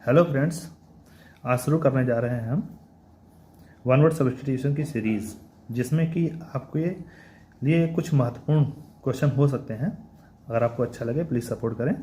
Hello friends, आज शुरू करने जा रहे हैं हम वन वर्ड सब्स्टिट्यूशन की सीरीज़, जिसमें कि आपके लिए कुछ महत्वपूर्ण क्वेश्चन हो सकते हैं। अगर आपको अच्छा लगे प्लीज़ सपोर्ट करें।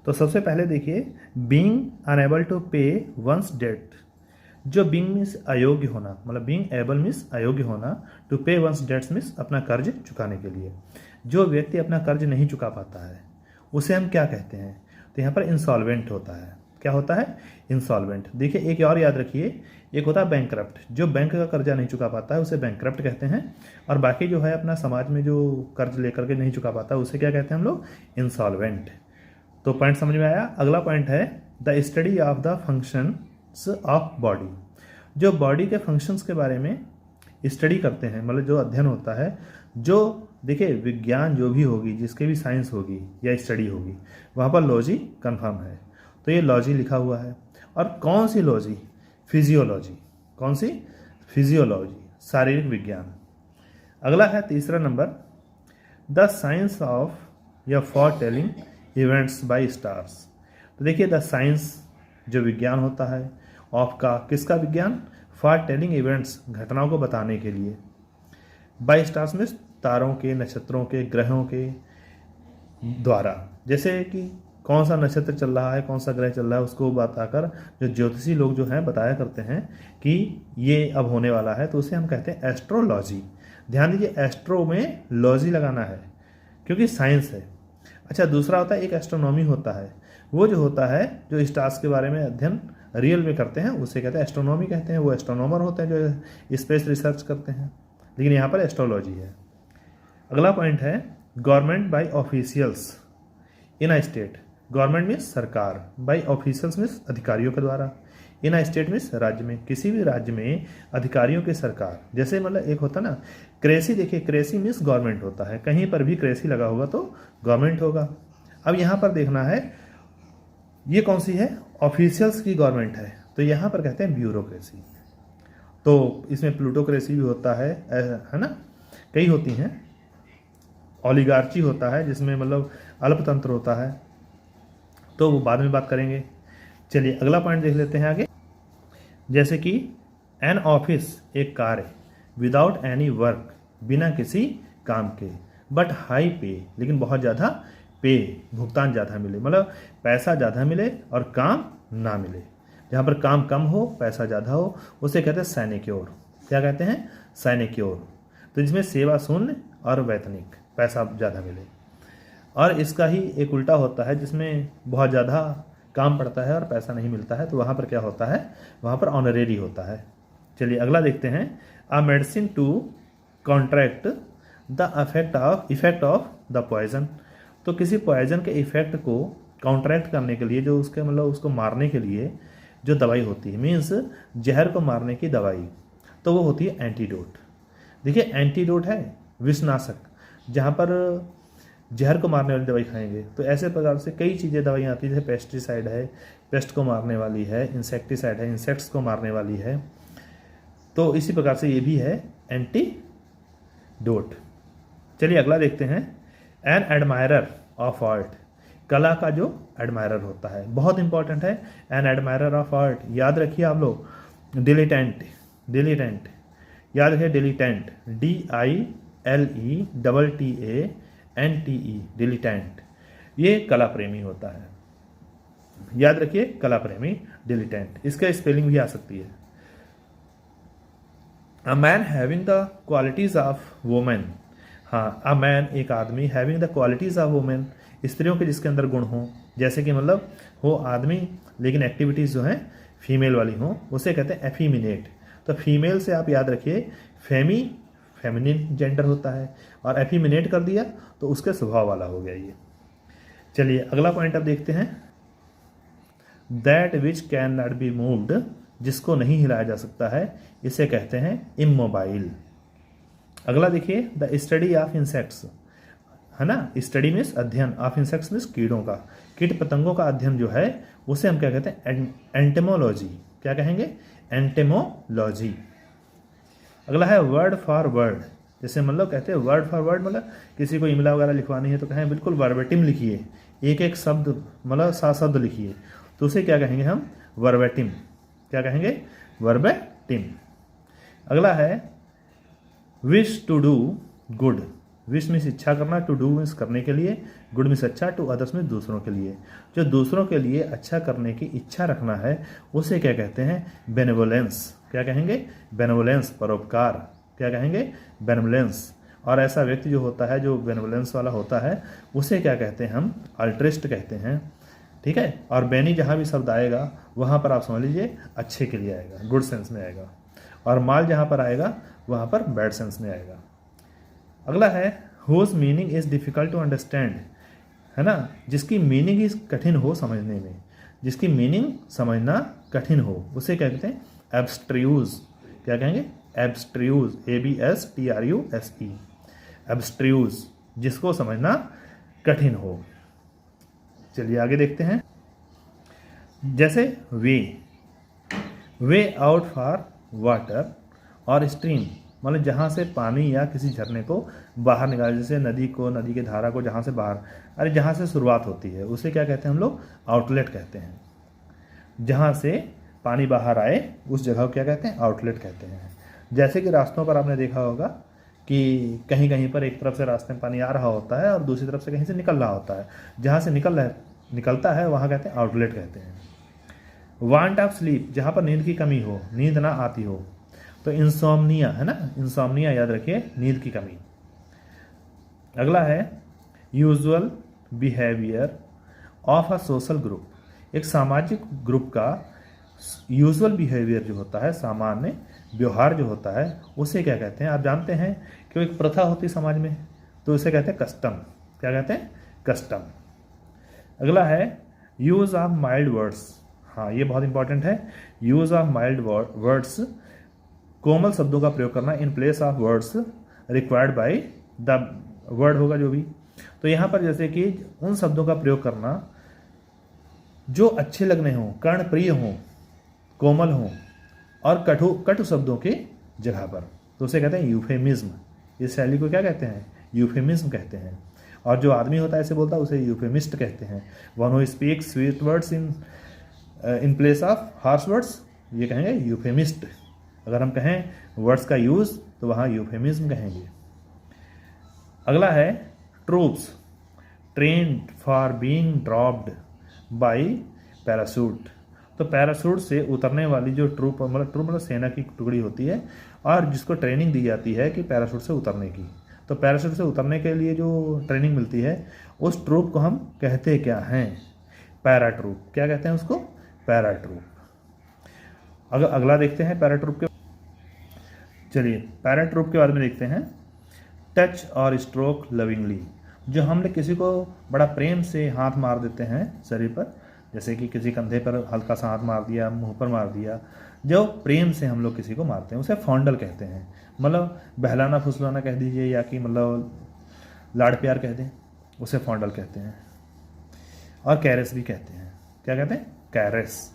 तो सबसे पहले देखिए, बीइंग अनएबल टू पे वंस डेट। जो बीइंग मीन्स अयोग्य होना, मतलब बीइंग एबल मीन्स अयोग्य होना, टू पे वंस डेट्स मीन्स अपना कर्ज चुकाने के लिए। जो व्यक्ति अपना कर्ज नहीं चुका पाता है उसे हम क्या कहते हैं? तो यहाँ पर इंसॉल्वेंट होता है। क्या होता है? इंसॉल्वेंट। देखिए एक और याद रखिए, एक होता है बैंकरप्ट। जो बैंक का कर्जा नहीं चुका पाता है उसे बैंकरप्ट कहते हैं। और बाकी जो है अपना समाज में जो कर्ज लेकर के नहीं चुका पाता उसे क्या कहते हैं हम लोग? इंसॉल्वेंट। तो पॉइंट समझ में आया। अगला पॉइंट है the study of the functions of body. जो बॉडी के फंक्शंस के बारे में स्टडी करते हैं, मतलब जो अध्ययन होता है, जो देखिए विज्ञान जो भी होगी, जिसके भी साइंस होगी या स्टडी होगी, वहाँ पर लॉजी कंफर्म है। तो ये लॉजी लिखा हुआ है। और कौन सी लॉजी? फिजियोलॉजी। कौन सी? फिजियोलॉजी, शारीरिक विज्ञान। अगला है तीसरा नंबर, द साइंस ऑफ या for telling events by stars. तो देखिए द साइंस जो विज्ञान होता है, ऑफ का किसका विज्ञान? फॉर टेलिंग इवेंट्स, घटनाओं को बताने के लिए। बाय स्टार्स में तारों के, नक्षत्रों के, ग्रहों के द्वारा। जैसे कि कौन सा नक्षत्र चल रहा है, कौन सा ग्रह चल रहा है, उसको बताकर जो ज्योतिषी लोग जो हैं बताया करते हैं कि ये अब होने वाला है, तो उसे हम कहते हैं एस्ट्रोलॉजी। ध्यान दीजिए, एस्ट्रो में लॉजी लगाना है क्योंकि साइंस है। अच्छा, दूसरा होता है एक एस्ट्रोनॉमी होता है। वो जो होता है जो स्टार्स के बारे में अध्ययन रियल में करते हैं उसे कहते हैं एस्ट्रोनॉमी कहते हैं। वो एस्ट्रोनॉमर होते हैं जो स्पेस रिसर्च करते हैं, लेकिन यहाँ पर एस्ट्रोलॉजी है। अगला पॉइंट है government by officials in a state. Government means सरकार, बाय ऑफिशियल्स मीन्स अधिकारियों के द्वारा, इन अ स्टेट मीन्स राज्य में, किसी भी राज्य में अधिकारियों की सरकार। जैसे मतलब एक होता ना क्रेसी, देखिए क्रेसी मीन्स गवर्नमेंट होता है, कहीं पर भी क्रेसी लगा होगा तो गवर्नमेंट होगा। अब यहाँ पर देखना है ये कौन सी है? ऑफिशियल्स की गवर्नमेंट है, तो यहाँ पर कहते हैं ब्यूरोक्रेसी। तो इसमें प्लूटोक्रेसी भी होता है ना, कई होती हैं। ओलिगार्ची होता है जिसमें मतलब अल्पतंत्र होता है, तो वो बाद में बात करेंगे। चलिए अगला पॉइंट देख लेते हैं आगे। जैसे कि एन ऑफिस, एक कार्य, विदाउट एनी वर्क, बिना किसी काम के, बट हाई पे, लेकिन बहुत ज़्यादा पे, भुगतान ज़्यादा मिले, मतलब पैसा ज़्यादा मिले और काम ना मिले। जहाँ पर काम कम हो पैसा ज़्यादा हो उसे कहते हैं साइनेक्योर। क्या कहते हैं? साइनेक्योर। तो जिसमें सेवा शून्य और वैतनिक, पैसा ज़्यादा मिले। और इसका ही एक उल्टा होता है जिसमें बहुत ज़्यादा काम पड़ता है और पैसा नहीं मिलता है, तो वहाँ पर क्या होता है? वहाँ पर ऑनरेरी होता है। चलिए अगला देखते हैं, a medicine to contract the effect of the poison. तो किसी पॉइजन के इफेक्ट को कॉन्ट्रैक्ट करने के लिए, जो उसके मतलब उसको मारने के लिए जो दवाई होती है, मीन्स जहर को मारने की दवाई, तो वो होती है एंटीडोट। देखिए एंटीडोट है विषनाशक, जहाँ पर जहर को मारने वाली दवाई खाएंगे। तो ऐसे प्रकार से कई चीज़ें दवाइयाँ आती हैं, जैसे पेस्टिसाइड है, पेस्ट को मारने वाली है, इंसेक्टिसाइड है, इंसेक्ट्स को मारने वाली है। तो इसी प्रकार से ये भी है एंटीडोट। चलिए अगला देखते हैं, एन एडमायरर ऑफ आर्ट। कला का जो एडमायरर होता है, बहुत इंपॉर्टेंट है। एन एडमायरर ऑफ आर्ट, याद रखिए आप लोग। डिलीटेंट, डिलीटेंट याद रखिए, डिलीटेंट, DILETTANTE, डिलीटेंट। ये कला प्रेमी होता है, याद रखिए, कला प्रेमी, डिलीटेंट। इसका स्पेलिंग भी आ सकती है। A man having the qualities of women. हाँ, अ मैन एक आदमी, having the qualities of women, स्त्रियों के जिसके अंदर गुण हो, जैसे कि मतलब हो आदमी लेकिन एक्टिविटीज़ जो हैं फीमेल वाली हों, उसे कहते हैं एफीमिनेट। तो फीमेल से आप याद रखिए फेमिनिन जेंडर होता है, और एफीमिनेट कर दिया तो उसके स्वभाव वाला हो गया ये। चलिए अगला पॉइंट अब देखते हैं, that which can not be moved, जिसको नहीं हिलाया जा सकता है, इसे कहते हैं इमोबाइल। अगला देखिए, द स्टडी ऑफ इंसेक्ट्स, है ना, स्टडी मीन्स अध्ययन, ऑफ इंसेक्ट्स मीन्स कीड़ों का, कीट पतंगों का अध्ययन जो है उसे हम क्या कहते हैं? एंटेमोलॉजी। क्या कहेंगे? एंटेमोलॉजी। अगला है वर्ड फॉर वर्ड। जैसे मतलब कहते हैं वर्ड फॉर वर्ड, मतलब किसी को इमला वगैरह लिखवानी है तो कहें बिल्कुल वर्बेटिम लिखिए, एक एक शब्द मतलब 7 शब्द लिखिए। तो उसे क्या कहेंगे हम? वर्बेटिम। क्या कहेंगे? वर्बेटिम। अगला है wish to do good. Wish means इच्छा करना, टू डू मीन्स करने के लिए, गुड मीन्स अच्छा, टू अदर्स मीन्स दूसरों के लिए। जो दूसरों के लिए अच्छा करने की इच्छा रखना है उसे क्या कहते हैं? बेनेवोलेंस। क्या कहेंगे? बेनेवोलेंस, परोपकार। क्या कहेंगे? बेनेवोलेंस। और ऐसा व्यक्ति जो होता है, जो बेनेवोलेंस वाला होता है, उसे क्या कहते हैं हम? अल्ट्रिस्ट कहते हैं। ठीक है। और बेनी जहाँ भी शब्द आएगा वहाँ पर आप समझ लीजिए अच्छे के लिए आएगा, गुड सेंस में आएगा। और माल जहाँ पर आएगा वहाँ पर बैड सेंस में आएगा। अगला है whose meaning is difficult to understand, है ना, जिसकी मीनिंग इज कठिन हो समझने में, जिसकी मीनिंग समझना कठिन हो, उसे क्या कहते हैं? एब्स्ट्रूज। क्या कहेंगे? एब्स्ट्रूज, ABSTRUSE, एब्स्ट्रूज, जिसको समझना कठिन हो। चलिए आगे देखते हैं। जैसे वे आउट फॉर वाटर और स्ट्रीम, मतलब जहाँ से पानी या किसी झरने को बाहर निकाल, जैसे नदी को, नदी के धारा को जहाँ से बाहर, अरे जहाँ से शुरुआत होती है उसे क्या कहते हैं हम लोग? आउटलेट कहते हैं। जहाँ से पानी बाहर आए उस जगह को क्या कहते हैं? आउटलेट कहते हैं। जैसे कि रास्तों पर आपने देखा होगा कि कहीं कहीं पर एक तरफ से रास्ते में पानी आ रहा होता है और दूसरी तरफ से कहीं से निकल रहा होता है। जहाँ से निकलता है वहाँ कहते हैं आउटलेट कहते हैं। वांट ऑफ स्लीप, जहाँ पर नींद की कमी हो, नींद ना आती हो, तो इंसोम्निया, है ना, इंसोम्निया याद रखिए, नींद की कमी। अगला है usual behaviour of a social group, एक सामाजिक ग्रुप का यूजुअल बिहेवियर जो होता है, सामान्य व्यवहार जो होता है, उसे क्या कहते हैं? आप जानते हैं कि एक प्रथा होती है समाज में, तो उसे कहते हैं कस्टम। क्या कहते हैं? कस्टम। अगला है यूज ऑफ माइल्ड वर्ड्स। हाँ, ये बहुत इंपॉर्टेंट है। यूज ऑफ माइल्ड वर्ड्स, कोमल शब्दों का प्रयोग करना in place of words required by the word होगा जो भी। तो यहाँ पर जैसे कि उन शब्दों का प्रयोग करना जो अच्छे लगने हों, कर्णप्रिय हों, कोमल हों और कटु शब्दों की जगह पर, तो उसे कहते हैं यूफेमिज्म। इस शैली को क्या कहते हैं? यूफेमिज्म कहते हैं। और जो आदमी होता है ऐसे बोलता है उसे यूफेमिस्ट कहते हैं। One who speak sweet words in place of harsh words, ये कहेंगे यूफेमिस्ट। अगर हम कहें वर्ड्स का यूज तो वहाँ यूफेमिज्म कहेंगे। अगला है troops trained for being dropped by parachute. तो पैराशूट से उतरने वाली जो ट्रूप मतलब सेना की टुकड़ी होती है और जिसको ट्रेनिंग दी जाती है कि पैराशूट से उतरने की, तो पैराशूट से उतरने के लिए जो ट्रेनिंग मिलती है उस ट्रूप को हम कहते क्या हैं? Para troop. क्या कहते हैं उसको? Para troop. अगला देखते हैं पैरा ट्रूप के। चलिए पैरा ट्रूप के बारे में देखते हैं। टच और स्ट्रोक लविंगली, जो हमने किसी को बड़ा प्रेम से हाथ मार देते हैं शरीर पर, जैसे कि किसी कंधे पर हल्का सा हाथ मार दिया, मुंह पर मार दिया, जो प्रेम से हम लोग किसी को मारते हैं उसे फॉन्डल कहते हैं। मतलब बहलाना फुसलाना कह दीजिए या कि मतलब लाड़ प्यार कह दें, उसे फॉन्डल कहते हैं। और कैरेस भी कहते हैं। क्या कहते हैं? कैरेस।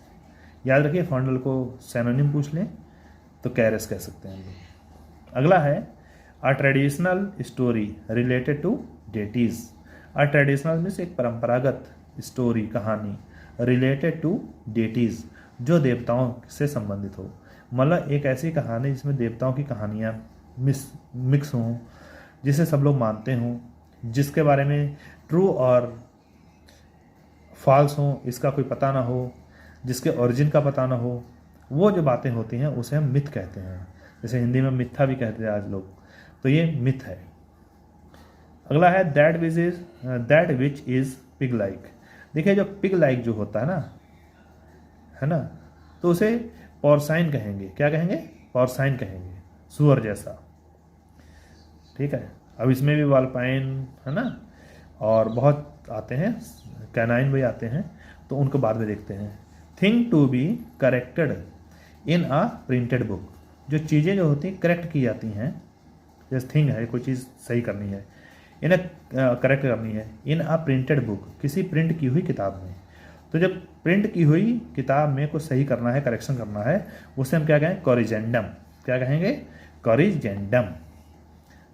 याद रखिए, फॉन्डल को सिनोनिम पूछ लें तो कैरेस कह सकते हैं हम लोग। अगला है a traditional story related to deities. A traditional means एक परंपरागत स्टोरी, कहानी, रिलेटेड टू डेटीज़, जो देवताओं से संबंधित हो। मतलब एक ऐसी कहानी जिसमें देवताओं की कहानियाँ मिक्स हों, जिसे सब लोग मानते हों, जिसके बारे में ट्रू और फॉल्स हों इसका कोई पता ना हो, जिसके ओरिजिन का पता ना हो, वो जो बातें होती हैं उसे हम मिथ कहते हैं। जैसे हिंदी में मिथ्या भी कहते हैं आज लोग, तो ये मिथ है। अगला है that which is pig like. देखिए जो पिग लाइक जो होता है ना, तो उसे पॉर्साइन कहेंगे। क्या कहेंगे? पॉर्साइन कहेंगे, सुअर जैसा। ठीक है। अब इसमें भी वालपाइन है ना, और बहुत आते हैं, कैनाइन भी आते हैं, तो उनको बाद में देखते हैं। Thing to be corrected in a printed book, जो चीज़ें जो होती हैं करेक्ट की जाती हैं, जैसे थिंग है, कोई चीज़ सही करनी है, इन्हें करेक्ट करनी है इन अ प्रिंटेड बुक, किसी प्रिंट की हुई किताब में। तो जब प्रिंट की हुई किताब में कुछ सही करना है, करेक्शन करना है, उसे हम क्या कहें? कॉरिजेंडम। क्या कहेंगे? कॉरिजेंडम।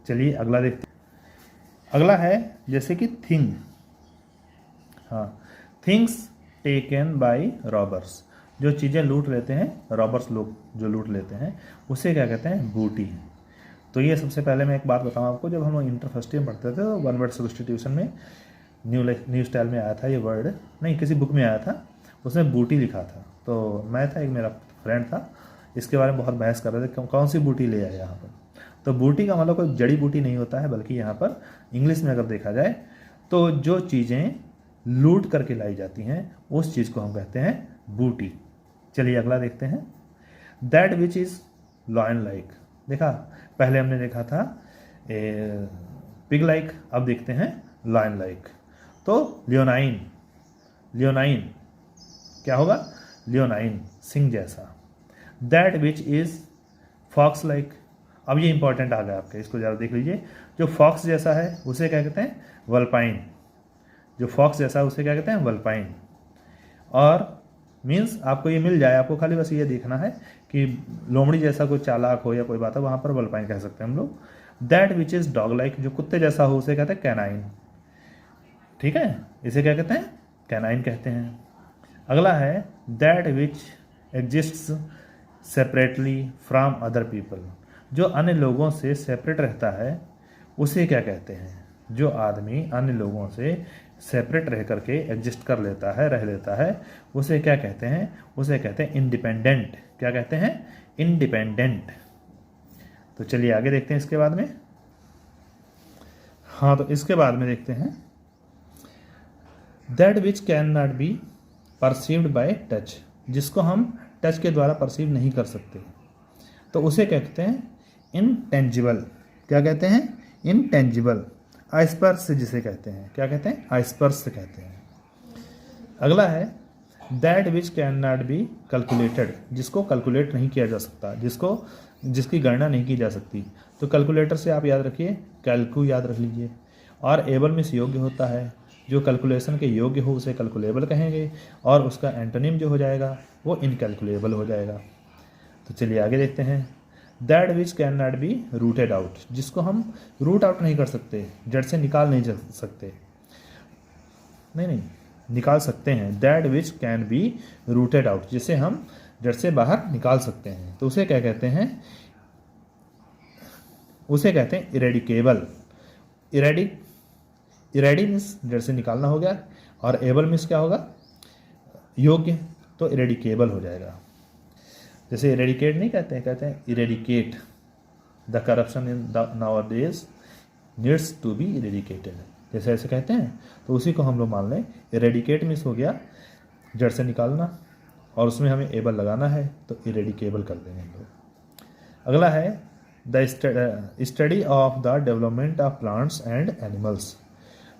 चलिए अगला देखते हैं। अगला है जैसे कि थिंग। हाँ, थिंग्स टेकन बाय रॉबर्स, जो चीज़ें लूट लेते हैं रॉबर्स, लोग जो लूट लेते हैं उसे क्या कहते हैं, बूटी। तो ये सबसे पहले मैं एक बात बताऊँ आपको, जब हम लोग इंटर फर्स्ट ईयर में पढ़ते थे तो वन वर्ड सब्स्टिट्यूशन में न्यू स्टाइल में आया था ये वर्ड, नहीं किसी बुक में आया था, उसमें बूटी लिखा था। तो मैं था, एक मेरा फ्रेंड था, इसके बारे में बहुत बहस कर रहे थे कौन सी बूटी ले आए यहाँ पर। तो बूटी का मतलब कोई जड़ी बूटी नहीं होता है, बल्कि यहाँ पर इंग्लिश में अगर देखा जाए तो जो चीज़ें लूट करके लाई जाती हैं उस चीज़ को हम कहते हैं बूटी। चलिए अगला देखते हैं, that which is lion like. देखा, पहले हमने देखा था पिग लाइक, अब देखते हैं लॉयन लाइक। तो लियोनाइन, लियोनाइन क्या होगा, लियोनाइन सिंह जैसा। That which is fox like, अब ये इंपॉर्टेंट आ गया आपके, इसको ज़रा देख लीजिए। जो फॉक्स जैसा है उसे क्या कहते हैं, वल्पाइन। जो फॉक्स जैसा है उसे क्या कहते हैं, वल्पाइन। और मीन्स आपको ये मिल जाए, आपको खाली बस ये देखना है कि लोमड़ी जैसा कोई चालाक हो या कोई बात है, वहाँ पर वल्पाइन कह सकते हैं हम लोग। That which is dog like, जो कुत्ते जैसा हो उसे कहते हैं कैनाइन। ठीक है, इसे क्या कहते हैं, कैनाइन कहते हैं। अगला है that which exists separately from other people, जो अन्य लोगों से सेपरेट रहता है उसे क्या कहते हैं। जो आदमी अन्य लोगों से सेपरेट रह करके एग्जिस्ट कर लेता है, रह लेता है, उसे क्या कहते हैं, उसे कहते हैं इंडिपेंडेंट। क्या कहते हैं, इंडिपेंडेंट। तो चलिए आगे देखते हैं इसके बाद में। हाँ, तो इसके बाद में देखते हैं that which can not be perceived bye touch, जिसको हम टच के द्वारा परसीव नहीं कर सकते, तो उसे कहते हैं इनटेंजिबल। क्या कहते हैं, इनटेंजिबल। आइस्पर्श जिसे कहते हैं, क्या कहते हैं, आइस्पर्श कहते हैं। अगला है that which can not be calculated, जिसको कैलकुलेट नहीं किया जा सकता, जिसकी गणना नहीं की जा सकती। तो कैलकुलेटर से आप याद रखिए, कैलकू याद रख लीजिए। और एबल में योग्य होता है, जो कैलकुलेशन के योग्य हो उसे कैलकुलेबल कहेंगे, और उसका एंटोनिम जो हो जाएगा वो इनकैलकुलेबल हो जाएगा। तो चलिए आगे देखते हैं that which can not be rooted out, जिसको हम रूट आउट नहीं कर सकते, जड़ से निकाल नहीं सकते, नहीं निकाल सकते हैं। That which can be rooted out, जिसे हम जड़ से बाहर निकाल सकते हैं, तो उसे क्या कहते हैं, उसे कहते हैं इरेडिकेबल। इरेडी मीन्स जड़ से निकालना हो गया, और एबल मीन्स क्या होगा, योग्य, तो इरेडिकेबल हो जाएगा। जैसे इरेडिकेट नहीं कहते हैं, कहते हैं eradicate the corruption in nowadays needs to be eradicated, जैसे ऐसे कहते हैं। तो उसी को हम लोग मान लें, इरेडिकेट मीन्स हो गया जड़ से निकालना, और उसमें हमें एबल लगाना है, तो इरेडिकेबल कर देंगे हम लोग। अगला है the study of the development of plants and animals,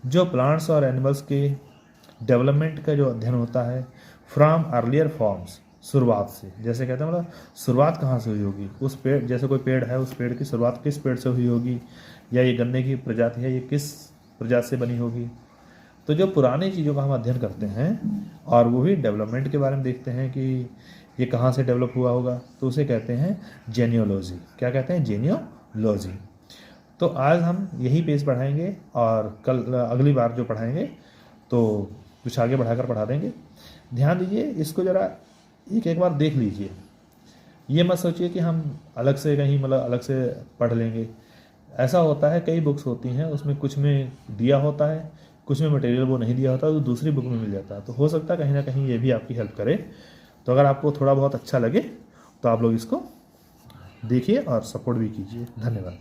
जो प्लांट्स और एनिमल्स के डेवलपमेंट का जो अध्ययन होता है फ्रॉम अर्लियर फॉर्म्स, शुरुआत से। जैसे कहते हैं मतलब शुरुआत कहाँ से हुई होगी, उस पेड़, जैसे कोई पेड़ है उस पेड़ की शुरुआत किस पेड़ से हुई होगी, या ये गन्ने की प्रजाति है ये किस प्रजाति से बनी होगी। तो जो पुरानी चीज़ों का हम अध्ययन करते हैं और वो भी डेवलपमेंट के बारे में देखते हैं कि ये कहाँ से डेवलप हुआ होगा, तो उसे कहते हैं जेनियोलॉजी। क्या कहते हैं, जेनियोलॉजी। तो आज हम यही पेज पढ़ाएंगे, और कल अगली बार जो पढ़ाएंगे तो कुछ आगे बढ़ाकर पढ़ा देंगे। ध्यान दीजिए, इसको ज़रा एक बार देख लीजिए। ये मत सोचिए कि हम अलग से कहीं मतलब अलग से पढ़ लेंगे। ऐसा होता है, कई बुक्स होती हैं, उसमें कुछ में दिया होता है, कुछ में मटेरियल वो नहीं दिया होता, तो दूसरी बुक में मिल जाता है। तो हो सकता है कहीं ना कहीं ये भी आपकी हेल्प करे। तो अगर आपको थोड़ा बहुत अच्छा लगे तो आप लोग इसको देखिए और सपोर्ट भी कीजिए। धन्यवाद।